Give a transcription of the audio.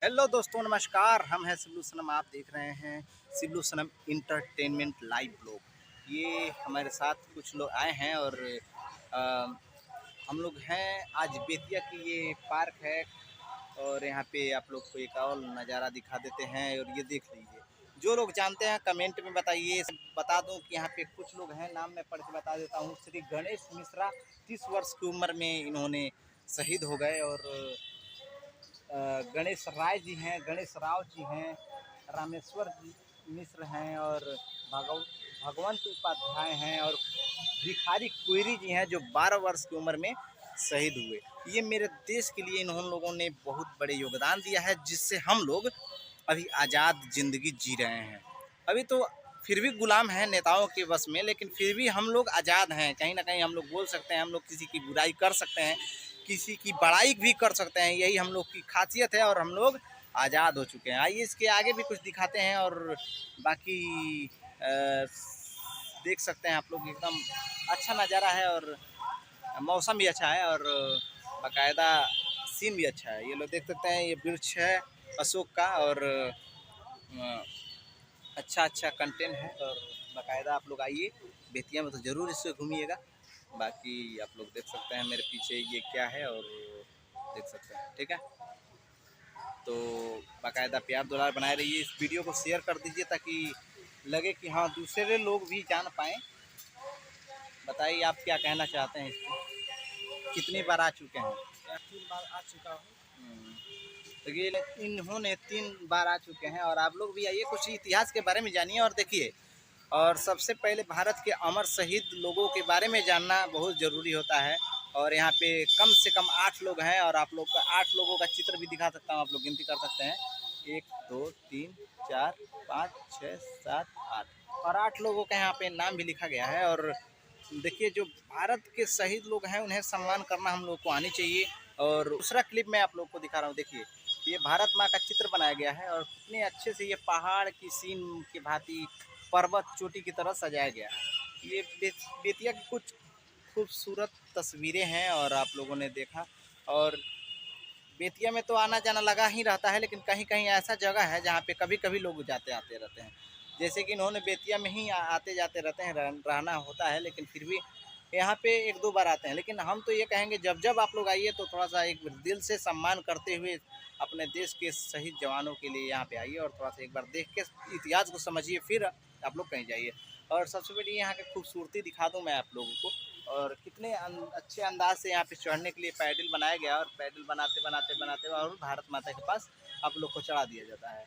Hello दोस्तों, नमस्कार। हम हैं सिल्लू सनम। आप देख रहे हैं सिल्लू सनम इंटरटेनमेंट लाइव ब्लॉग। ये हमारे साथ कुछ लोग आए हैं और अ, हम लोग हैं आज बेतिया की ये पार्क है और यहाँ पे आप लोग को एक और नज़ारा दिखा देते हैं और ये देख लीजिए। जो लोग जानते हैं कमेंट में बताइए। बता दूं कि यहाँ पे कुछ लोग हैं, नाम मैं पढ़ के बता देता हूँ। श्री गणेश मिश्रा 30 वर्ष की उम्र में इन्होंने शहीद हो गए और गणेश राय जी हैं, गणेश राव जी हैं, रामेश्वर जी मिश्र हैं और भगवंत उपाध्याय हैं और भिखारी कुइरी जी हैं जो 12 वर्ष की उम्र में शहीद हुए। ये मेरे देश के लिए इन लोगों ने बहुत बड़े योगदान दिया है, जिससे हम लोग अभी आज़ाद ज़िंदगी जी रहे हैं। अभी तो फिर भी गुलाम हैं नेताओं के बस में, लेकिन फिर भी हम लोग आज़ाद हैं। कहीं ना कहीं हम लोग बोल सकते हैं, हम लोग किसी की बुराई कर सकते हैं, किसी की बड़ाई भी कर सकते हैं। यही हम लोग की खासियत है और हम लोग आज़ाद हो चुके हैं। आइए इसके आगे भी कुछ दिखाते हैं और बाकी देख सकते हैं आप लोग। एकदम अच्छा नज़ारा है और मौसम भी अच्छा है और बाकायदा सीन भी अच्छा है। ये लोग देख सकते हैं, ये वृक्ष है अशोक का और अच्छा अच्छा कंटेंट है और बाकायदा आप लोग आइए बेतिया में तो ज़रूर इससे घूमिएगा। बाकी आप लोग देख सकते हैं मेरे पीछे ये क्या है और देख सकते हैं, ठीक है। तो बाकायदा प्यार दुलार बनाए रहिए, इस वीडियो को शेयर कर दीजिए ताकि लगे कि हाँ दूसरे लोग भी जान पाएँ। बताइए आप क्या कहना चाहते हैं इस पर, कितनी बार आ चुके हैं? 3 बार आ चुका हूँ। तो ये इन्होंने 3 बार आ चुके हैं और आप लोग भी आइए, कुछ इतिहास के बारे में जानिए और देखिए। और सबसे पहले भारत के अमर शहीद लोगों के बारे में जानना बहुत ज़रूरी होता है। और यहाँ पे कम से कम 8 लोग हैं और आप लोग का 8 लोगों का चित्र भी दिखा सकता हूँ, आप लोग गिनती कर सकते हैं। 1 2 3 4 5 6 7 8 और 8 लोगों का यहाँ पे नाम भी लिखा गया है। और देखिए जो भारत के शहीद लोग हैं उन्हें सम्मान करना हम लोग को आनी चाहिए। और दूसरा क्लिप मैं आप लोग को दिखा रहा हूँ, देखिए ये भारत माँ का चित्र बनाया गया है और कितने अच्छे से ये पहाड़ की सीन की भांति पर्वत चोटी की तरह सजाया गया है। ये बेतिया की कुछ खूबसूरत तस्वीरें हैं और आप लोगों ने देखा। और बेतिया में तो आना जाना लगा ही रहता है, लेकिन कहीं कहीं ऐसा जगह है जहाँ पे कभी कभी लोग जाते आते रहते हैं। जैसे कि इन्होंने बेतिया में ही आते जाते रहते हैं, रहना होता है, लेकिन फिर भी यहाँ पे 1-2 बार आते हैं। लेकिन हम तो ये कहेंगे जब जब आप लोग आइए तो थोड़ा सा एक दिल से सम्मान करते हुए अपने देश के शहीद जवानों के लिए यहाँ पे आइए और थोड़ा सा एक बार देख के इतिहास को समझिए, फिर आप लोग कहीं जाइए। और सबसे पहले यहाँ की खूबसूरती दिखा दूँ मैं आप लोगों को। और कितने अच्छे अंदाज से यहाँ पे चढ़ने के लिए पैडल बनाया गया और पैडल बनाते बनाते बनाते और भारत माता के पास आप लोग को चढ़ा दिया जाता है।